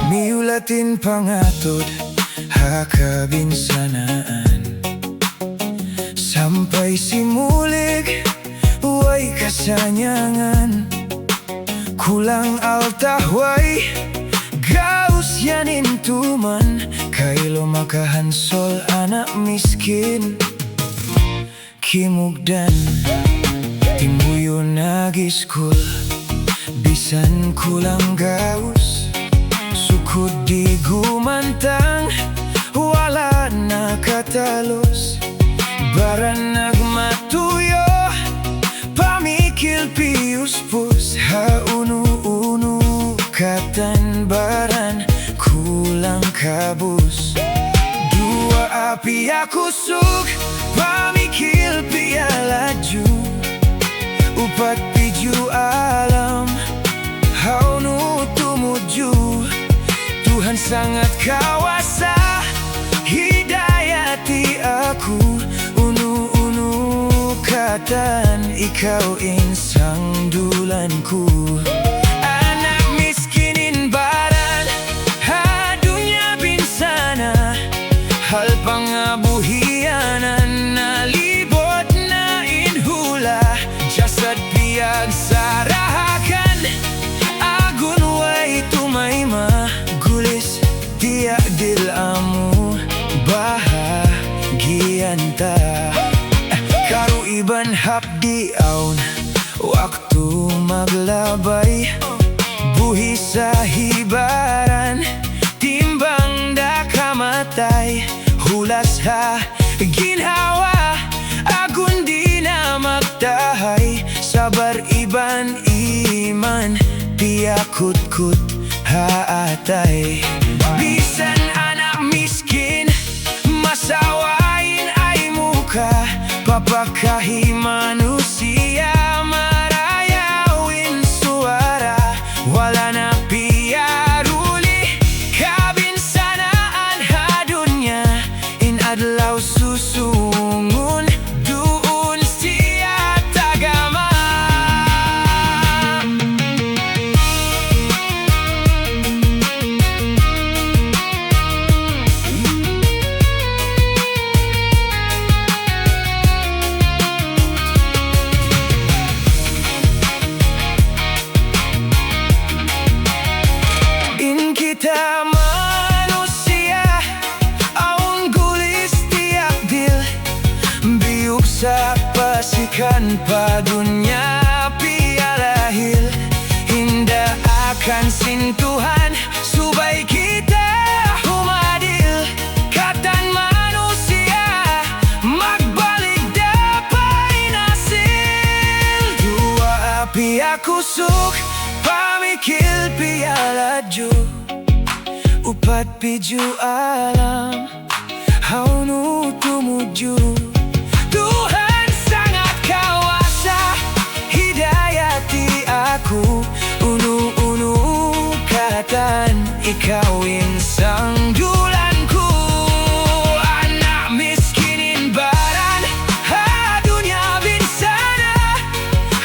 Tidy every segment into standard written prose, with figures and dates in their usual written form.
Miulatin pangatod hakabinsanaan, sampai simulig way kasanyangan. Kulang altahway gaus yanin tuman, kailo makahansol anak miskin. Kimugdan timbuyo nagiskul, bisan kulang gaus sukud di gumantang, wala nakatalos. Baran nagmatuyo pamikil piuspus, haunu-unu katan baran kulang kabus. Dua api akusuk pamikil pialaju, upat piju alam haunu tumuju. Tuhan sangat kawasa hidayati aku, unu-unu katan ikau insang dulanku. Anak miskinin baran hadunya binsana, hal pangabuhianan nalibot na inhula. Jasad piag sarahakan agun way tumayma, gulis tiak dilamu bahagianta. Karu iban hapdi aun waktu maglabay, buhi sa hibaran timbang da kamatay. Hulas ha ginhawa agun di na magtahay, sabar iban iman tiakut-kut haatay. Bisan anak miskin masawain ay muka, papakahi manusia marayawin suara. Wala na piaruli kabinsanaan hadunya, inadlaw susungun duun siya tagama. Kita manusia aun gulis tiap dil, biuk sa pasikan pa dunya pialahil. Hinda akan sintuhan subay kita humadil, katan manusia magbalik dapay nasil. Dua api akusuk pamikil pialaju, upat piju alam haunu tumuju. Tuhan sangat kawasa hidayati aku, unu-unu katan ikau insang dulanku. Anak miskinin baran hadunya binsana,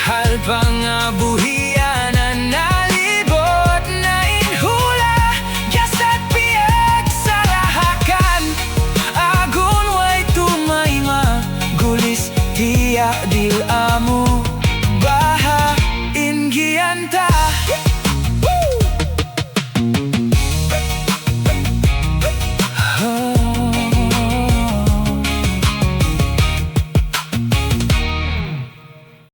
hal pangabuhianan nalibot na inhula. Jasad piag sarahakan agun way tumayma, gulis tiak dilamu